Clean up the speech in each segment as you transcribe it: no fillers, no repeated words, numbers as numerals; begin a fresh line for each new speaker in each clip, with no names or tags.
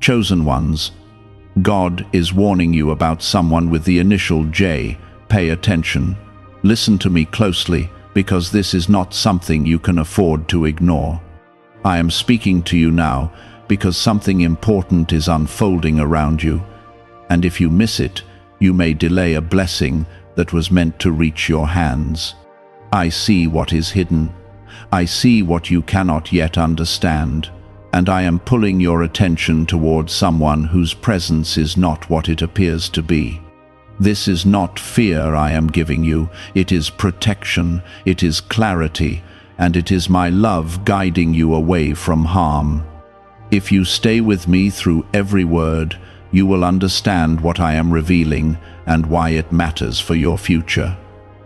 Chosen ones, God is warning you about someone with the initial J. Pay attention. Listen to me closely, because this is not something you can afford to ignore. I am speaking to you now because something important is unfolding around you, and if you miss it, you may delay a blessing that was meant to reach your hands. I see what is hidden. I see what you cannot yet understand, and I am pulling your attention towards someone whose presence is not what it appears to be. This is not fear I am giving you, it is protection, it is clarity, and it is my love guiding you away from harm. If you stay with me through every word, you will understand what I am revealing and why it matters for your future.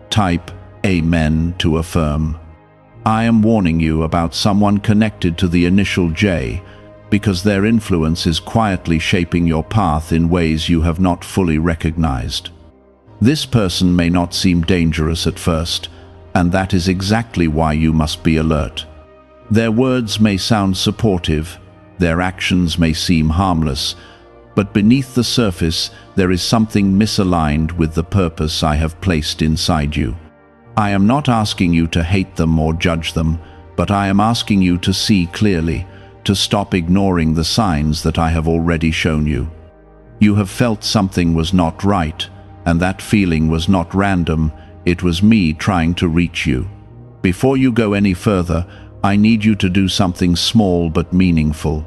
Type Amen to affirm. I am warning you about someone connected to the initial J, because their influence is quietly shaping your path in ways you have not fully recognized. This person may not seem dangerous at first, and that is exactly why you must be alert. Their words may sound supportive, their actions may seem harmless, but beneath the surface there is something misaligned with the purpose I have placed inside you. I am not asking you to hate them or judge them, but I am asking you to see clearly, to stop ignoring the signs that I have already shown you. You have felt something was not right, and that feeling was not random, it was me trying to reach you. Before you go any further, I need you to do something small but meaningful.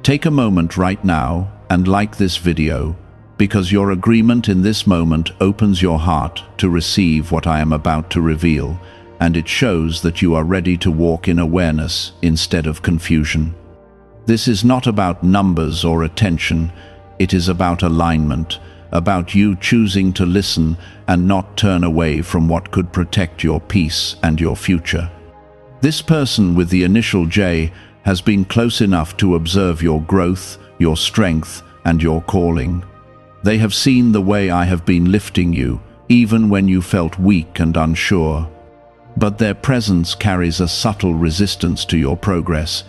Take a moment right now and like this video, because your agreement in this moment opens your heart to receive what I am about to reveal, and it shows that you are ready to walk in awareness instead of confusion. This is not about numbers or attention, it is about alignment, about you choosing to listen and not turn away from what could protect your peace and your future. This person with the initial J has been close enough to observe your growth, your strength, and your calling. They have seen the way I have been lifting you, even when you felt weak and unsure. But their presence carries a subtle resistance to your progress,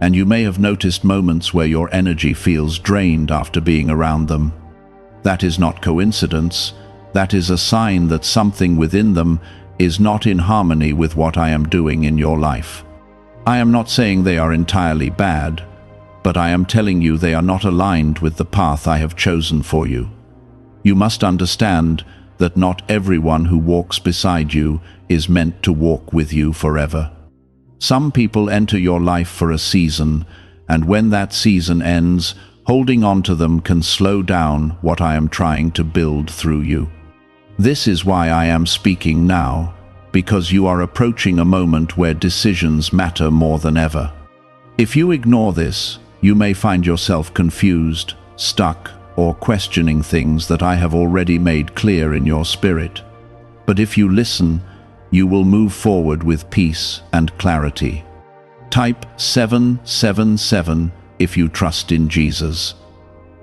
and you may have noticed moments where your energy feels drained after being around them. That is not coincidence. That is a sign that something within them is not in harmony with what I am doing in your life. I am not saying they are entirely bad, but I am telling you they are not aligned with the path I have chosen for you. You must understand that not everyone who walks beside you is meant to walk with you forever. Some people enter your life for a season, and when that season ends, holding on to them can slow down what I am trying to build through you. This is why I am speaking now, because you are approaching a moment where decisions matter more than ever. If you ignore this, you may find yourself confused, stuck, or questioning things that I have already made clear in your spirit. But if you listen, you will move forward with peace and clarity. Type 777 if you trust in Jesus.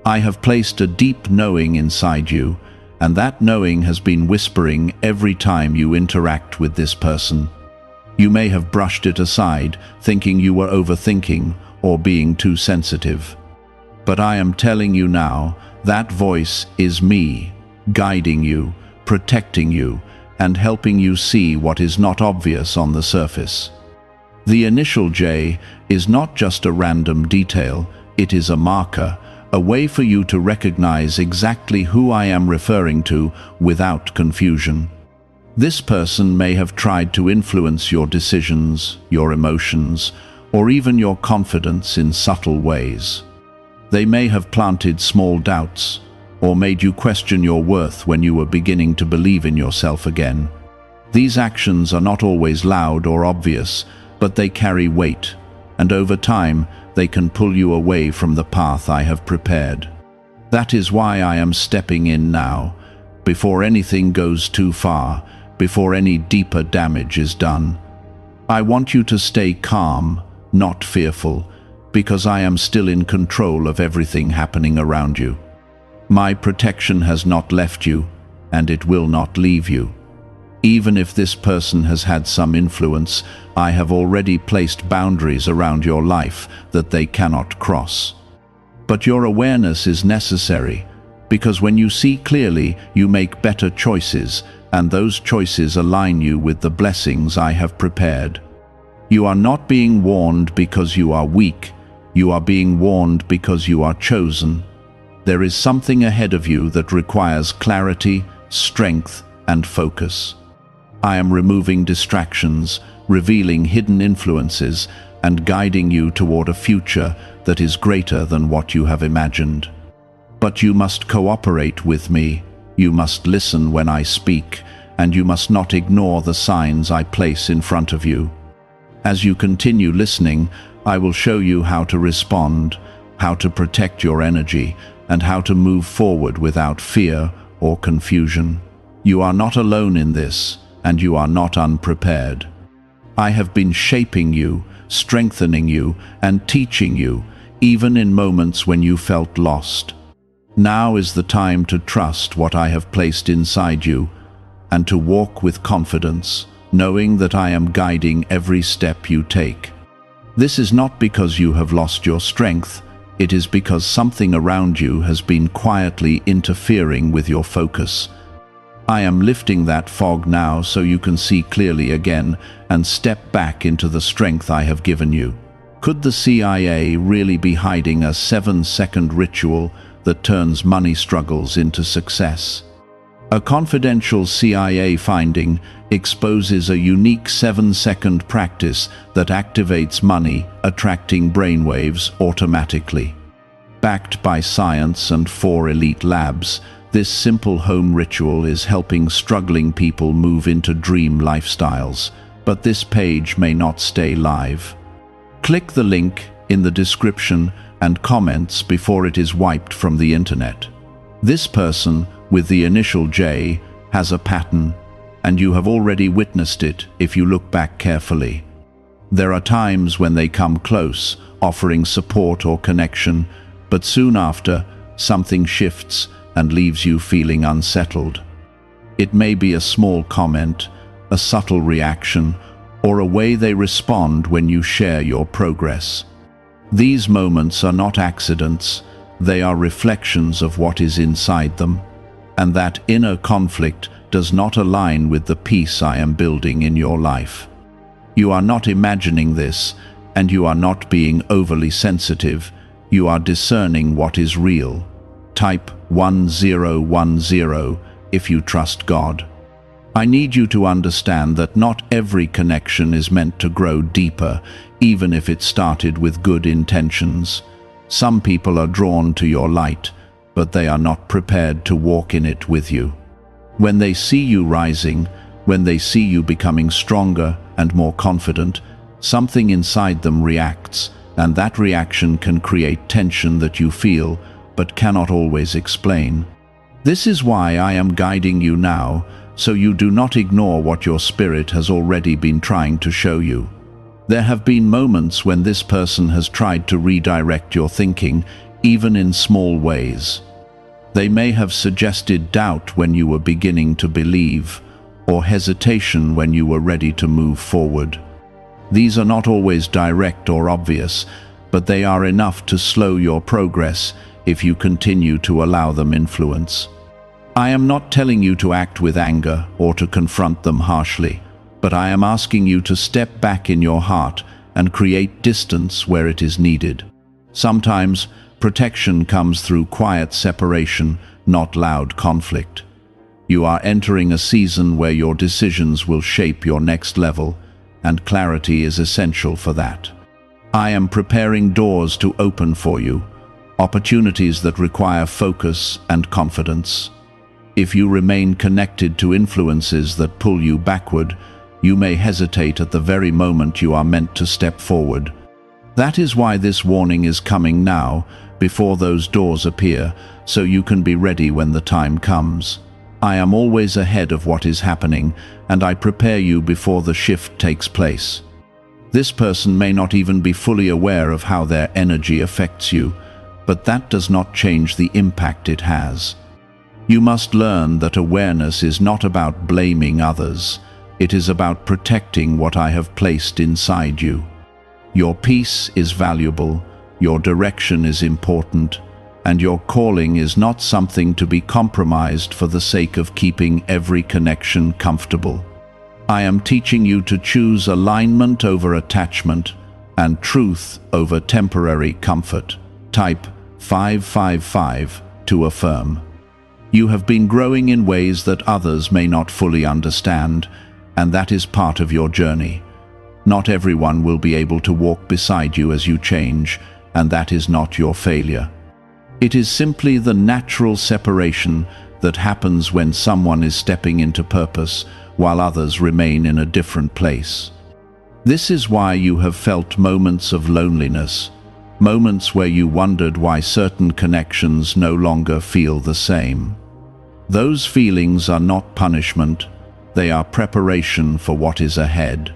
I have placed a deep knowing inside you, and that knowing has been whispering every time you interact with this person. You may have brushed it aside, thinking you were overthinking or being too sensitive. But I am telling you now, that voice is me, guiding you, protecting you, and helping you see what is not obvious on the surface. The initial J is not just a random detail, it is a marker, a way for you to recognize exactly who I am referring to without confusion. This person may have tried to influence your decisions, your emotions, or even your confidence in subtle ways. They may have planted small doubts, or made you question your worth when you were beginning to believe in yourself again. These actions are not always loud or obvious, but they carry weight, and over time they can pull you away from the path I have prepared. That is why I am stepping in now, before anything goes too far, before any deeper damage is done. I want you to stay calm, not fearful, because I am still in control of everything happening around you. My protection has not left you, and it will not leave you. Even if this person has had some influence, I have already placed boundaries around your life that they cannot cross. But your awareness is necessary, because when you see clearly, you make better choices, and those choices align you with the blessings I have prepared. You are not being warned because you are weak. You are being warned because you are chosen. There is something ahead of you that requires clarity, strength, and focus. I am removing distractions, revealing hidden influences, and guiding you toward a future that is greater than what you have imagined. But you must cooperate with me. You must listen when I speak, and you must not ignore the signs I place in front of you. As you continue listening, I will show you how to respond, how to protect your energy, and how to move forward without fear or confusion. You are not alone in this, and you are not unprepared. I have been shaping you, strengthening you, and teaching you, even in moments when you felt lost. Now is the time to trust what I have placed inside you, and to walk with confidence, knowing that I am guiding every step you take. This is not because you have lost your strength, it is because something around you has been quietly interfering with your focus. I am lifting that fog now so you can see clearly again and step back into the strength I have given you. Could the CIA really be hiding a 7-second ritual that turns money struggles into success? A confidential CIA finding exposes a unique 7-second practice that activates money, attracting brainwaves automatically. Backed by science and 4 elite labs, this simple home ritual is helping struggling people move into dream lifestyles, but this page may not stay live. Click the link in the description and comments before it is wiped from the internet. This person, with the initial J, has a pattern, and you have already witnessed it if you look back carefully. There are times when they come close, offering support or connection, but soon after, something shifts and leaves you feeling unsettled. It may be a small comment, a subtle reaction, or a way they respond when you share your progress. These moments are not accidents, they are reflections of what is inside them, and that inner conflict does not align with the peace I am building in your life. You are not imagining this, and you are not being overly sensitive, you are discerning what is real. Type 1010 if you trust God. I need you to understand that not every connection is meant to grow deeper, even if it started with good intentions. Some people are drawn to your light, but they are not prepared to walk in it with you. When they see you rising, when they see you becoming stronger and more confident, something inside them reacts, and that reaction can create tension that you feel, but cannot always explain. This is why I am guiding you now, so you do not ignore what your spirit has already been trying to show you. There have been moments when this person has tried to redirect your thinking, even in small ways. They may have suggested doubt when you were beginning to believe, or hesitation when you were ready to move forward. These are not always direct or obvious, but they are enough to slow your progress if you continue to allow them influence. I am not telling you to act with anger or to confront them harshly, but I am asking you to step back in your heart and create distance where it is needed. Sometimes, protection comes through quiet separation, not loud conflict. You are entering a season where your decisions will shape your next level, and clarity is essential for that. I am preparing doors to open for you, opportunities that require focus and confidence. If you remain connected to influences that pull you backward, you may hesitate at the very moment you are meant to step forward. That is why this warning is coming now, before those doors appear, so you can be ready when the time comes. I am always ahead of what is happening, and I prepare you before the shift takes place. This person may not even be fully aware of how their energy affects you, but that does not change the impact it has. You must learn that awareness is not about blaming others. It is about protecting what I have placed inside you. Your peace is valuable, your direction is important, and your calling is not something to be compromised for the sake of keeping every connection comfortable. I am teaching you to choose alignment over attachment and truth over temporary comfort. Type 555 to affirm. You have been growing in ways that others may not fully understand, and that is part of your journey. Not everyone will be able to walk beside you as you change, and that is not your failure. It is simply the natural separation that happens when someone is stepping into purpose while others remain in a different place. This is why you have felt moments of loneliness, moments where you wondered why certain connections no longer feel the same. Those feelings are not punishment, they are preparation for what is ahead.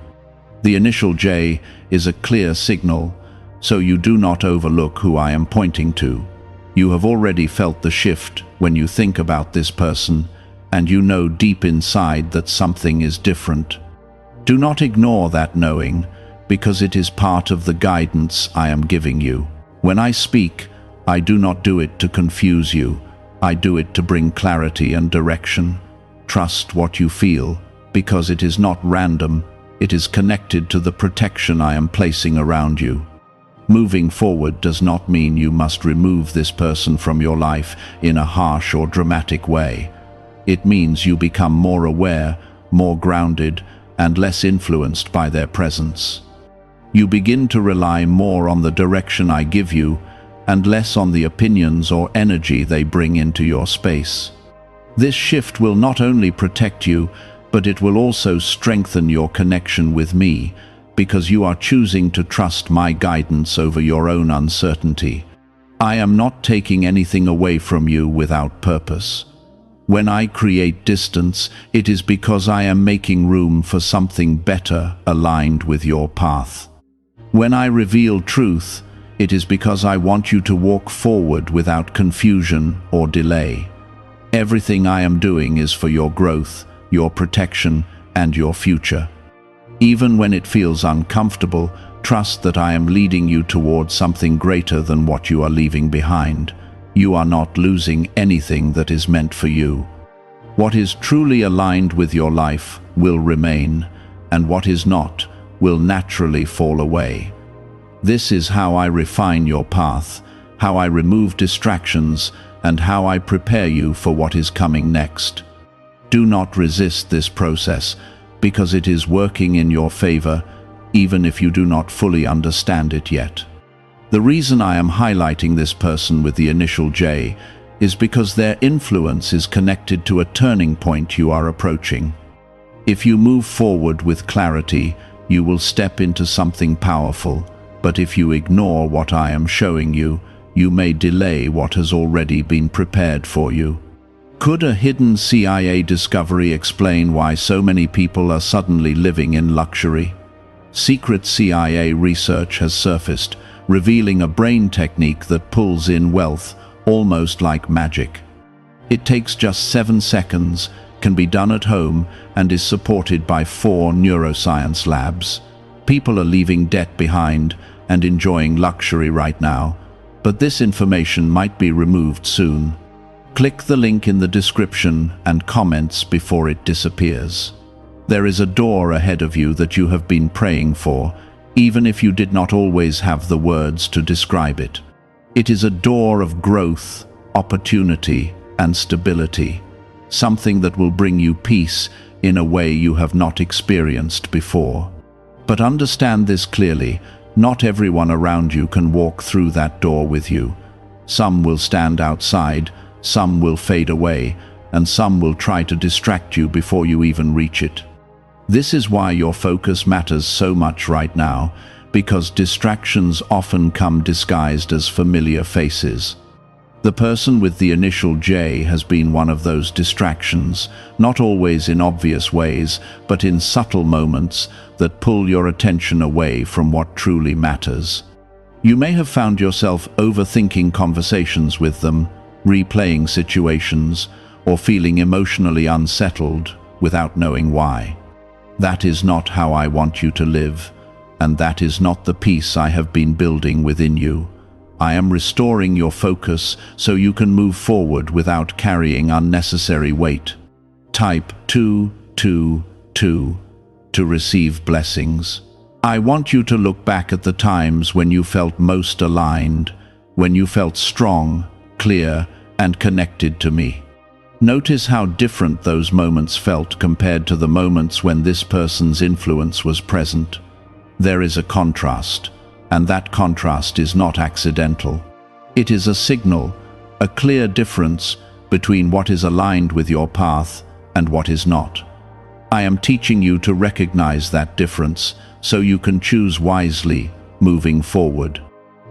The initial J is a clear signal, so you do not overlook who I am pointing to. You have already felt the shift when you think about this person, and you know deep inside that something is different. Do not ignore that knowing, because it is part of the guidance I am giving you. When I speak, I do not do it to confuse you. I do it to bring clarity and direction. Trust what you feel, because it is not random. It is connected to the protection I am placing around you. Moving forward does not mean you must remove this person from your life in a harsh or dramatic way. It means you become more aware, more grounded, and less influenced by their presence. You begin to rely more on the direction I give you and less on the opinions or energy they bring into your space. This shift will not only protect you, but it will also strengthen your connection with me, because you are choosing to trust my guidance over your own uncertainty. I am not taking anything away from you without purpose. When I create distance, it is because I am making room for something better aligned with your path. When I reveal truth, it is because I want you to walk forward without confusion or delay. Everything I am doing is for your growth, your protection, and your future. Even when it feels uncomfortable, trust that I am leading you towards something greater than what you are leaving behind. You are not losing anything that is meant for you. What is truly aligned with your life will remain, and what is not will naturally fall away. This is how I refine your path, how I remove distractions, and how I prepare you for what is coming next. Do not resist this process, because it is working in your favor, even if you do not fully understand it yet. The reason I am highlighting this person with the initial J is because their influence is connected to a turning point you are approaching. If you move forward with clarity, you will step into something powerful, but if you ignore what I am showing you, you may delay what has already been prepared for you. Could a hidden CIA discovery explain why so many people are suddenly living in luxury? Secret CIA research has surfaced, revealing a brain technique that pulls in wealth almost like magic. It takes just 7 seconds, can be done at home, and is supported by 4 neuroscience labs. People are leaving debt behind and enjoying luxury right now, but this information might be removed soon. Click the link in the description and comments before it disappears. There is a door ahead of you that you have been praying for, even if you did not always have the words to describe it. It is a door of growth, opportunity, and stability, something that will bring you peace in a way you have not experienced before. But understand this clearly, not everyone around you can walk through that door with you. Some will stand outside, some will fade away, and some will try to distract you before you even reach it. This is why your focus matters so much right now, because distractions often come disguised as familiar faces. The person with the initial J has been one of those distractions, not always in obvious ways, but in subtle moments that pull your attention away from what truly matters. You may have found yourself overthinking conversations with them, replaying situations, or feeling emotionally unsettled without knowing why. That is not how I want you to live, and that is not the peace I have been building within you. I am restoring your focus so you can move forward without carrying unnecessary weight. Type 222 to receive blessings. I want you to look back at the times when you felt most aligned, when you felt strong, clear, and connected to me. Notice how different those moments felt compared to the moments when this person's influence was present. There is a contrast, and that contrast is not accidental. It is a signal, a clear difference between what is aligned with your path and what is not. I am teaching you to recognize that difference so you can choose wisely moving forward.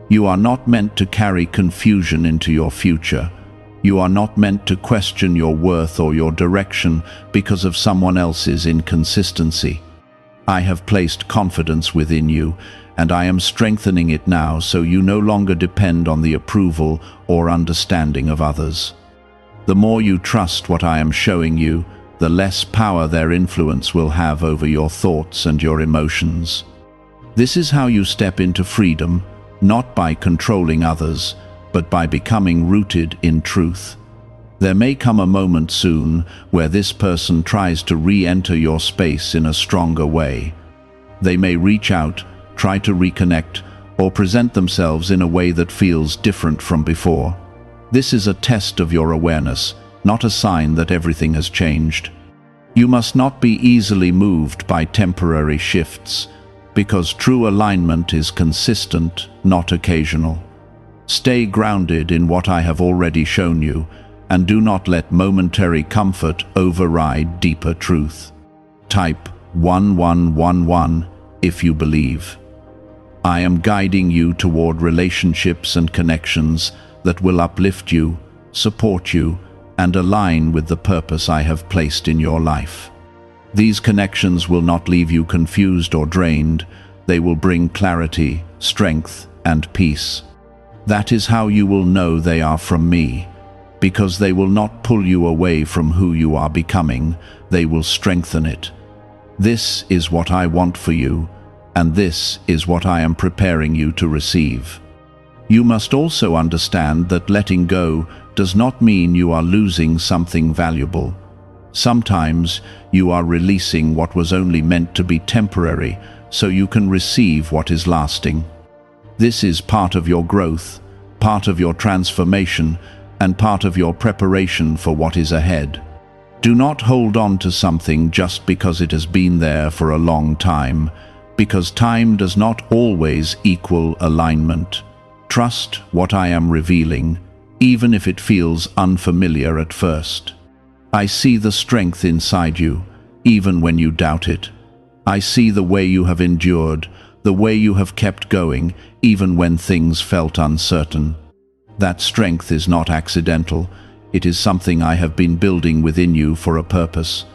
You are not meant to carry confusion into your future. You are not meant to question your worth or your direction because of someone else's inconsistency. I have placed confidence within you, and I am strengthening it now so you no longer depend on the approval or understanding of others. The more you trust what I am showing you, the less power their influence will have over your thoughts and your emotions. This is how you step into freedom, not by controlling others, but by becoming rooted in truth. There may come a moment soon where this person tries to re-enter your space in a stronger way. They may reach out, try to reconnect, or present themselves in a way that feels different from before. This is a test of your awareness, not a sign that everything has changed. You must not be easily moved by temporary shifts, because true alignment is consistent, not occasional. Stay grounded in what I have already shown you, and do not let momentary comfort override deeper truth. Type 1111 if you believe. I am guiding you toward relationships and connections that will uplift you, support you, and align with the purpose I have placed in your life. These connections will not leave you confused or drained. They will bring clarity, strength, and peace. That is how you will know they are from me, because they will not pull you away from who you are becoming. They will strengthen it. This is what I want for you, and this is what I am preparing you to receive. You must also understand that letting go does not mean you are losing something valuable. Sometimes you are releasing what was only meant to be temporary so you can receive what is lasting. This is part of your growth, part of your transformation, and part of your preparation for what is ahead. Do not hold on to something just because it has been there for a long time, because time does not always equal alignment. Trust what I am revealing, even if it feels unfamiliar at first. I see the strength inside you, even when you doubt it. I see the way you have endured, the way you have kept going, even when things felt uncertain. That strength is not accidental. It is something I have been building within you for a purpose.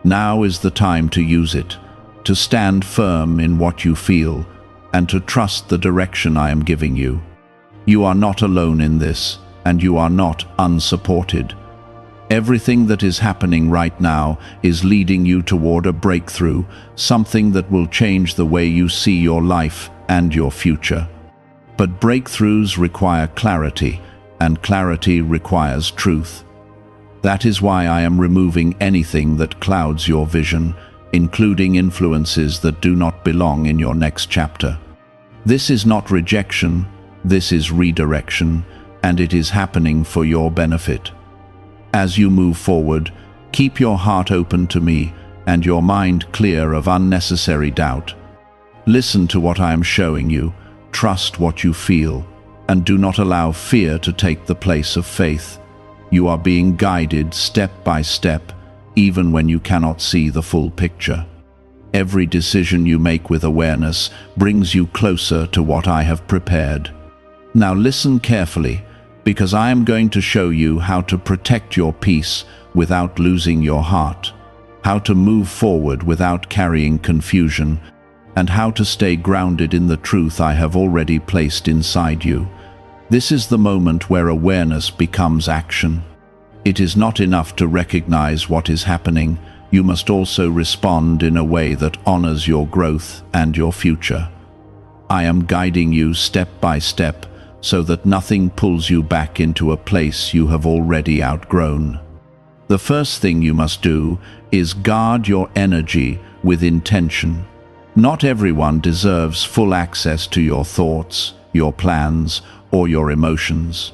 Now is the time to use it, to stand firm in what you feel, and to trust the direction I am giving you. You are not alone in this, and you are not unsupported. Everything that is happening right now is leading you toward a breakthrough, something that will change the way you see your life and your future. But breakthroughs require clarity, and clarity requires truth. That is why I am removing anything that clouds your vision, including influences that do not belong in your next chapter. This is not rejection, this is redirection, and it is happening for your benefit. As you move forward, keep your heart open to me and your mind clear of unnecessary doubt. Listen to what I am showing you, trust what you feel, and do not allow fear to take the place of faith. You are being guided step by step, even when you cannot see the full picture. Every decision you make with awareness brings you closer to what I have prepared. Now listen carefully, because I am going to show you how to protect your peace without losing your heart, how to move forward without carrying confusion, and how to stay grounded in the truth I have already placed inside you. This is the moment where awareness becomes action. It is not enough to recognize what is happening. You must also respond in a way that honors your growth and your future. I am guiding you step by step, so that nothing pulls you back into a place you have already outgrown. The first thing you must do is guard your energy with intention. Not everyone deserves full access to your thoughts, your plans, or your emotions.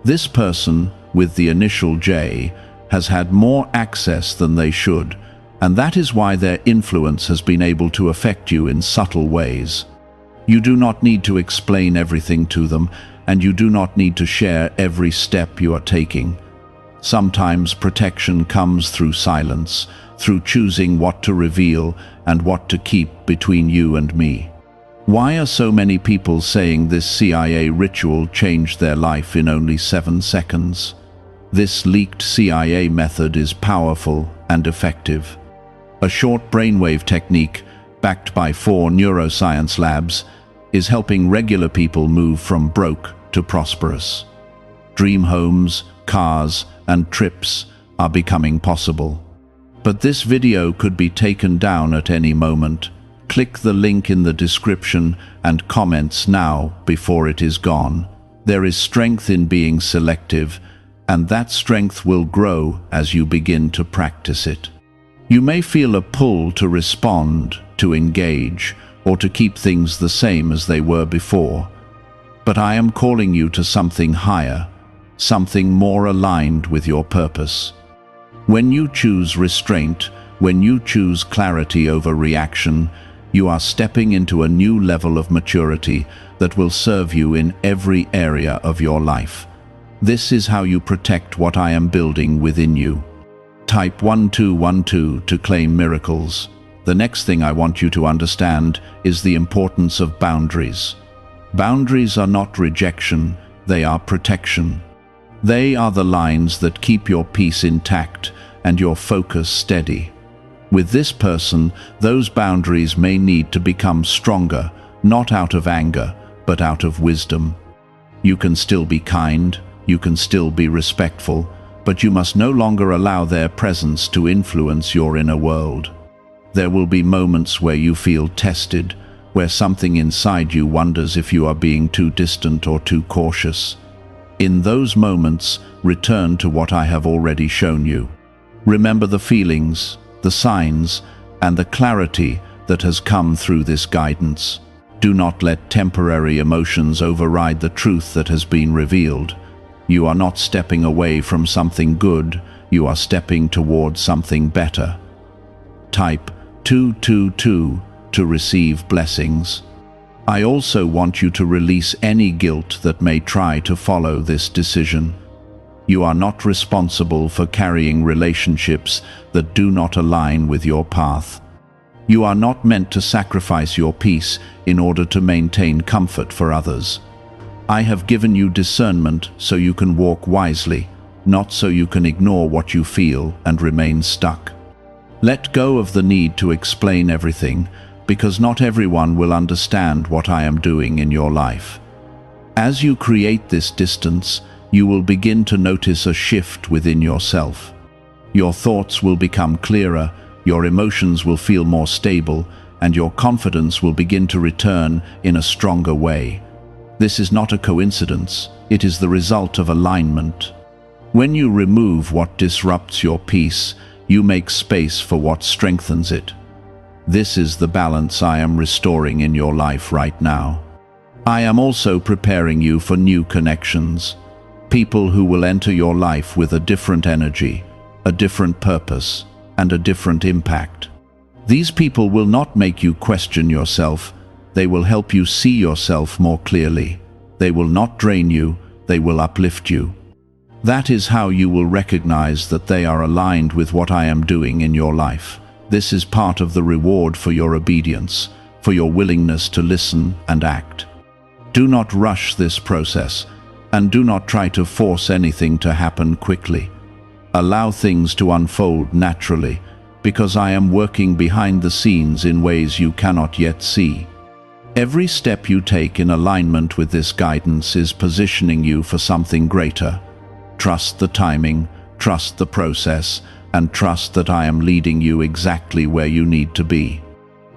This person with the initial J has had more access than they should, and that is why their influence has been able to affect you in subtle ways. You do not need to explain everything to them, and you do not need to share every step you are taking. Sometimes protection comes through silence, through choosing what to reveal and what to keep between you and me. Why are so many people saying this CIA ritual changed their life in only 7 seconds? This leaked CIA method is powerful and effective. A short brainwave technique, backed by 4 neuroscience labs, is helping regular people move from broke to prosperous. Dream homes, cars, and trips are becoming possible. But this video could be taken down at any moment. Click the link in the description and comments now before it is gone. There is strength in being selective, and that strength will grow as you begin to practice it. You may feel a pull to respond, to engage, or to keep things the same as they were before. But I am calling you to something higher, something more aligned with your purpose. When you choose restraint, when you choose clarity over reaction, you are stepping into a new level of maturity that will serve you in every area of your life. This is how you protect what I am building within you. Type 1212 to claim miracles. The next thing I want you to understand is the importance of boundaries. Boundaries are not rejection, they are protection. They are the lines that keep your peace intact and your focus steady. With this person, those boundaries may need to become stronger, not out of anger, but out of wisdom. You can still be kind, you can still be respectful, but you must no longer allow their presence to influence your inner world. There will be moments where you feel tested, where something inside you wonders if you are being too distant or too cautious. In those moments, return to what I have already shown you. Remember the feelings, the signs, and the clarity that has come through this guidance. Do not let temporary emotions override the truth that has been revealed. You are not stepping away from something good, you are stepping towards something better. Type 222 to receive blessings. I also want you to release any guilt that may try to follow this decision. You are not responsible for carrying relationships that do not align with your path. You are not meant to sacrifice your peace in order to maintain comfort for others. I have given you discernment so you can walk wisely, not so you can ignore what you feel and remain stuck. Let go of the need to explain everything, because not everyone will understand what I am doing in your life. As you create this distance, you will begin to notice a shift within yourself. Your thoughts will become clearer, your emotions will feel more stable, and your confidence will begin to return in a stronger way. This is not a coincidence, it is the result of alignment. When you remove what disrupts your peace, you make space for what strengthens it. This is the balance I am restoring in your life right now. I am also preparing you for new connections. People who will enter your life with a different energy, a different purpose, and a different impact. These people will not make you question yourself, they will help you see yourself more clearly. They will not drain you, they will uplift you. That is how you will recognize that they are aligned with what I am doing in your life. This is part of the reward for your obedience, for your willingness to listen and act. Do not rush this process, and do not try to force anything to happen quickly. Allow things to unfold naturally, because I am working behind the scenes in ways you cannot yet see. Every step you take in alignment with this guidance is positioning you for something greater. Trust the timing, trust the process, and trust that I am leading you exactly where you need to be.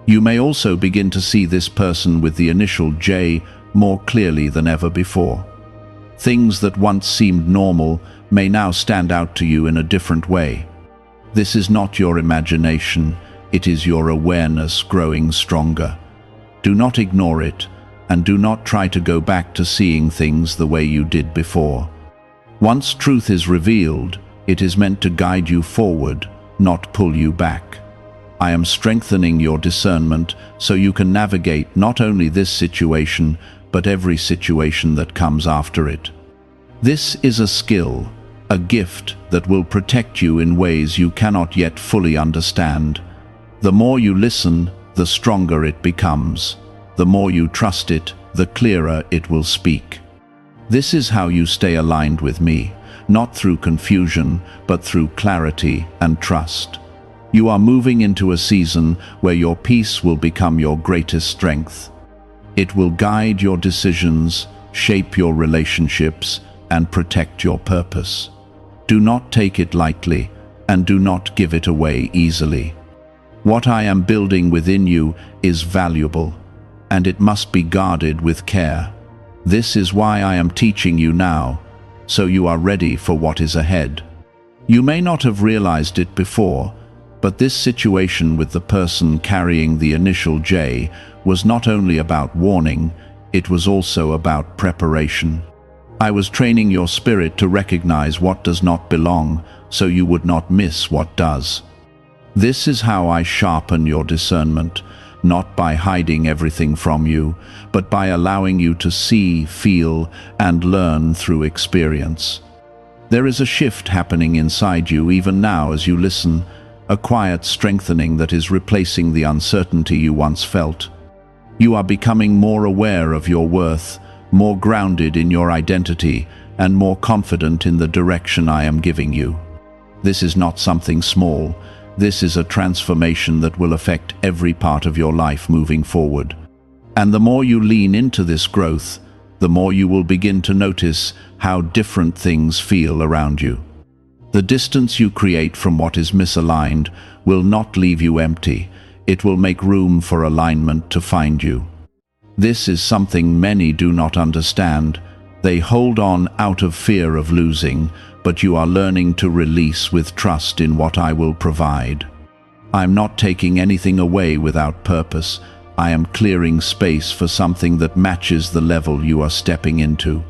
You may also begin to see this person with the initial J more clearly than ever before. Things that once seemed normal may now stand out to you in a different way. This is not your imagination, it is your awareness growing stronger. Do not ignore it, and do not try to go back to seeing things the way you did before. Once truth is revealed, it is meant to guide you forward, not pull you back. I am strengthening your discernment so you can navigate not only this situation, but every situation that comes after it. This is a skill, a gift that will protect you in ways you cannot yet fully understand. The more you listen, the stronger it becomes. The more you trust it, the clearer it will speak. This is how you stay aligned with me, not through confusion, but through clarity and trust. You are moving into a season where your peace will become your greatest strength. It will guide your decisions, shape your relationships, and protect your purpose. Do not take it lightly, and do not give it away easily. What I am building within you is valuable, and it must be guarded with care. This is why I am teaching you now, so you are ready for what is ahead. You may not have realized it before, but this situation with the person carrying the initial J was not only about warning, it was also about preparation. I was training your spirit to recognize what does not belong, so you would not miss what does. This is how I sharpen your discernment, not by hiding everything from you, but by allowing you to see, feel, and learn through experience. There is a shift happening inside you even now as you listen, a quiet strengthening that is replacing the uncertainty you once felt. You are becoming more aware of your worth, more grounded in your identity, and more confident in the direction I am giving you. This is not something small. This is a transformation that will affect every part of your life moving forward. And the more you lean into this growth, the more you will begin to notice how different things feel around you. The distance you create from what is misaligned will not leave you empty. It will make room for alignment to find you. This is something many do not understand. They hold on out of fear of losing, but you are learning to release with trust in what I will provide. I am not taking anything away without purpose. I am clearing space for something that matches the level you are stepping into.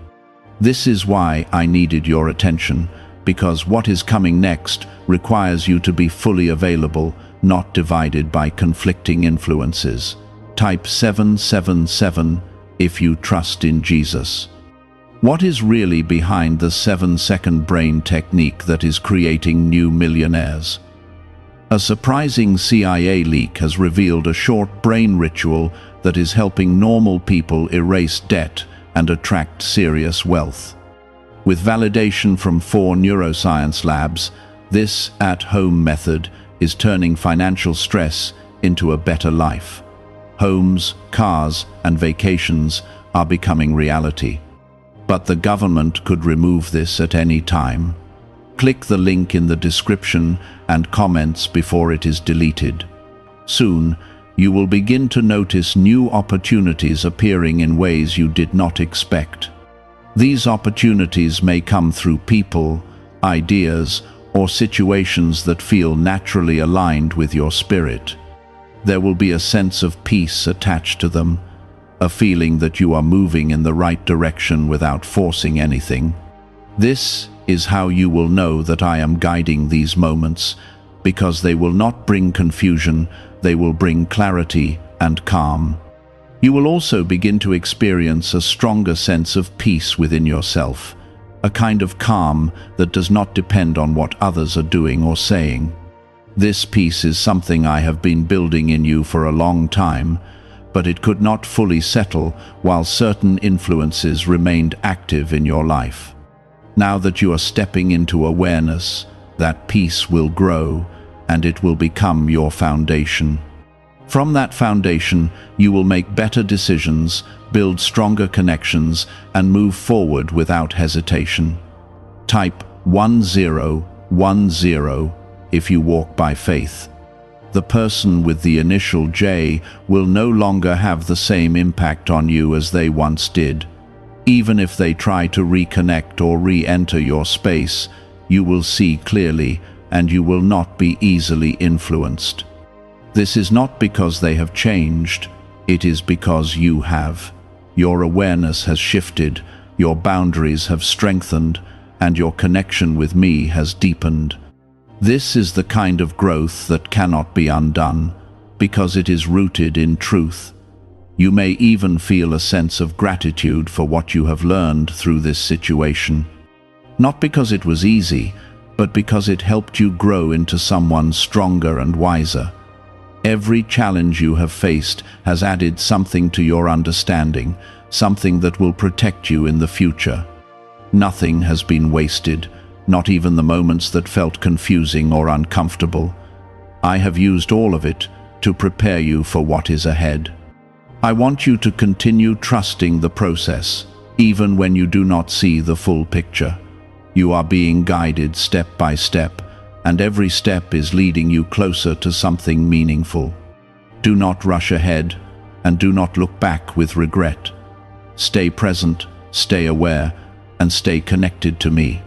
This is why I needed your attention, because what is coming next requires you to be fully available, not divided by conflicting influences. Type 777 if you trust in Jesus. What is really behind the 7-second brain technique that is creating new millionaires? A surprising CIA leak has revealed a short brain ritual that is helping normal people erase debt and attract serious wealth. With validation from 4 neuroscience labs, this at-home method is turning financial stress into a better life. Homes, cars, and vacations are becoming reality. But the government could remove this at any time. Click the link in the description and comments before it is deleted. Soon, you will begin to notice new opportunities appearing in ways you did not expect. These opportunities may come through people, ideas, or situations that feel naturally aligned with your spirit. There will be a sense of peace attached to them, a feeling that you are moving in the right direction without forcing anything. This is how you will know that I am guiding these moments, because they will not bring confusion, they will bring clarity and calm. You will also begin to experience a stronger sense of peace within yourself, a kind of calm that does not depend on what others are doing or saying. This peace is something I have been building in you for a long time, but it could not fully settle while certain influences remained active in your life. Now that you are stepping into awareness, that peace will grow, and it will become your foundation. From that foundation, you will make better decisions, build stronger connections, and move forward without hesitation. Type 1010 if you walk by faith. The person with the initial J will no longer have the same impact on you as they once did. Even if they try to reconnect or re-enter your space, you will see clearly and you will not be easily influenced. This is not because they have changed, it is because you have. Your awareness has shifted, your boundaries have strengthened, and your connection with me has deepened. This is the kind of growth that cannot be undone, because it is rooted in truth. You may even feel a sense of gratitude for what you have learned through this situation. Not because it was easy, but because it helped you grow into someone stronger and wiser. Every challenge you have faced has added something to your understanding, something that will protect you in the future. Nothing has been wasted, not even the moments that felt confusing or uncomfortable. I have used all of it to prepare you for what is ahead. I want you to continue trusting the process, even when you do not see the full picture. You are being guided step by step, and every step is leading you closer to something meaningful. Do not rush ahead, and do not look back with regret. Stay present, stay aware, and stay connected to me.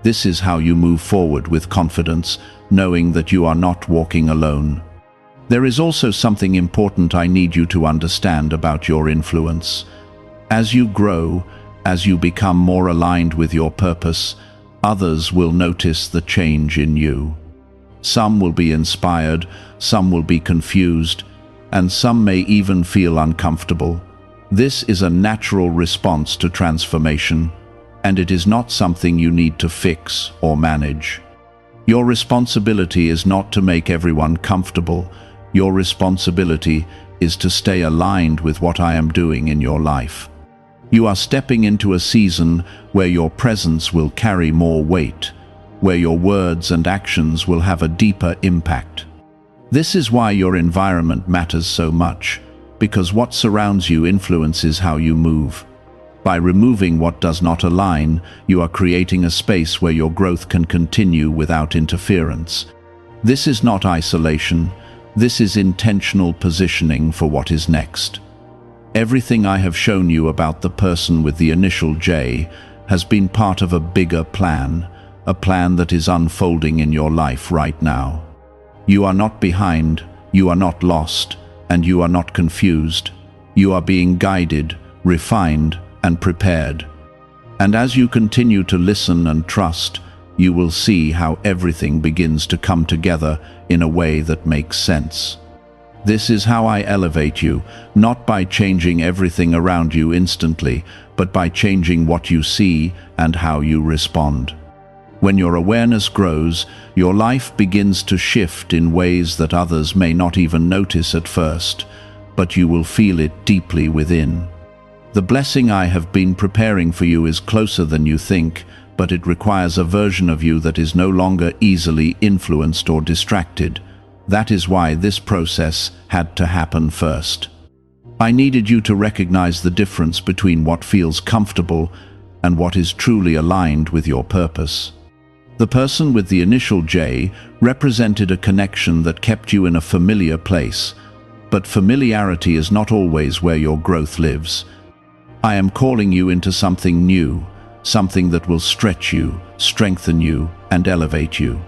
This is how you move forward with confidence, knowing that you are not walking alone. There is also something important I need you to understand about your influence. As you grow, as you become more aligned with your purpose, others will notice the change in you. Some will be inspired, some will be confused, and some may even feel uncomfortable. This is a natural response to transformation, and it is not something you need to fix or manage. Your responsibility is not to make everyone comfortable. Your responsibility is to stay aligned with what I am doing in your life. You are stepping into a season where your presence will carry more weight, where your words and actions will have a deeper impact. This is why your environment matters so much, because what surrounds you influences how you move. By removing what does not align, you are creating a space where your growth can continue without interference. This is not isolation. This is intentional positioning for what is next. Everything I have shown you about the person with the initial J has been part of a bigger plan, a plan that is unfolding in your life right now. You are not behind, you are not lost, and you are not confused. You are being guided, refined, and prepared. And as you continue to listen and trust, you will see how everything begins to come together in a way that makes sense. This is how I elevate you, not by changing everything around you instantly, but by changing what you see and how you respond. When your awareness grows, your life begins to shift in ways that others may not even notice at first, but you will feel it deeply within. The blessing I have been preparing for you is closer than you think, but it requires a version of you that is no longer easily influenced or distracted. That is why this process had to happen first. I needed you to recognize the difference between what feels comfortable and what is truly aligned with your purpose. The person with the initial J represented a connection that kept you in a familiar place, but familiarity is not always where your growth lives. I am calling you into something new, something that will stretch you, strengthen you, and elevate you.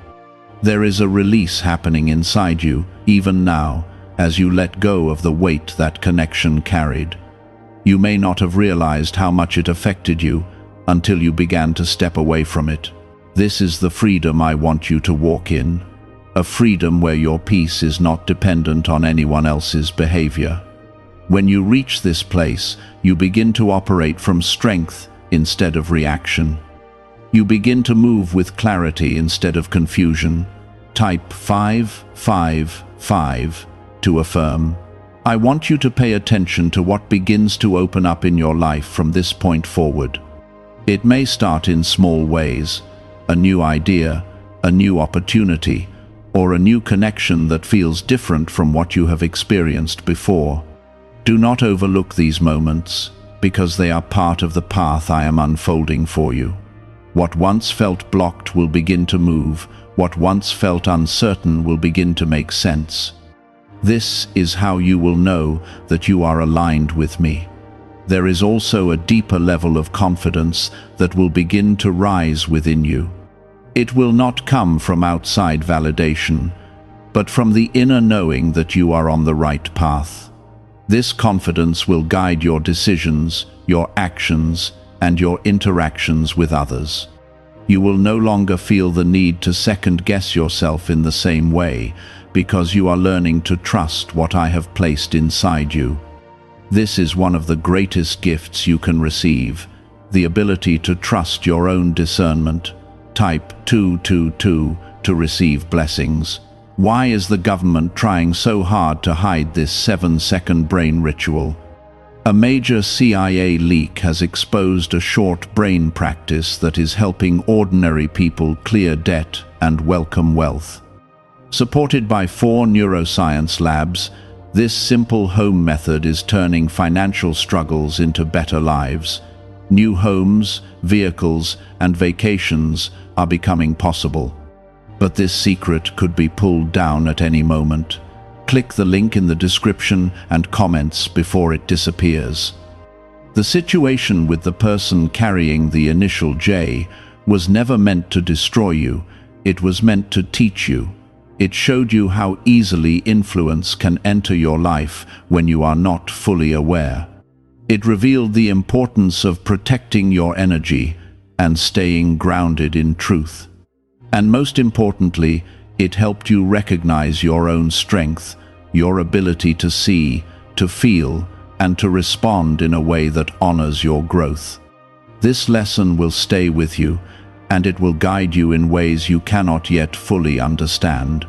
There is a release happening inside you, even now, as you let go of the weight that connection carried. You may not have realized how much it affected you until you began to step away from it. This is the freedom I want you to walk in, a freedom where your peace is not dependent on anyone else's behavior. When you reach this place, you begin to operate from strength instead of reaction. You begin to move with clarity instead of confusion. Type 555 to affirm. I want you to pay attention to what begins to open up in your life from this point forward. It may start in small ways, a new idea, a new opportunity, or a new connection that feels different from what you have experienced before. Do not overlook these moments, because they are part of the path I am unfolding for you. What once felt blocked will begin to move. What once felt uncertain will begin to make sense. This is how you will know that you are aligned with me. there is also a deeper level of confidence that will begin to rise within you. It will not come from outside validation, but from the inner knowing that you are on the right path. This confidence will guide your decisions, your actions, and your interactions with others. You will no longer feel the need to second-guess yourself in the same way, because you are learning to trust what I have placed inside you. This is one of the greatest gifts you can receive, the ability to trust your own discernment. Type 222 to receive blessings. Why is the government trying so hard to hide this 7-second brain ritual? A major CIA leak has exposed a short brain practice that is helping ordinary people clear debt and welcome wealth. Supported by 4 neuroscience labs, this simple home method is turning financial struggles into better lives. New homes, vehicles, and vacations are becoming possible. But this secret could be pulled down at any moment. Click the link in the description and comments before it disappears. The situation with the person carrying the initial J was never meant to destroy you. It was meant to teach you. It showed you how easily influence can enter your life when you are not fully aware. It revealed the importance of protecting your energy and staying grounded in truth. And most importantly, it helped you recognize your own strength, your ability to see, to feel, and to respond in a way that honors your growth. This lesson will stay with you, and it will guide you in ways you cannot yet fully understand.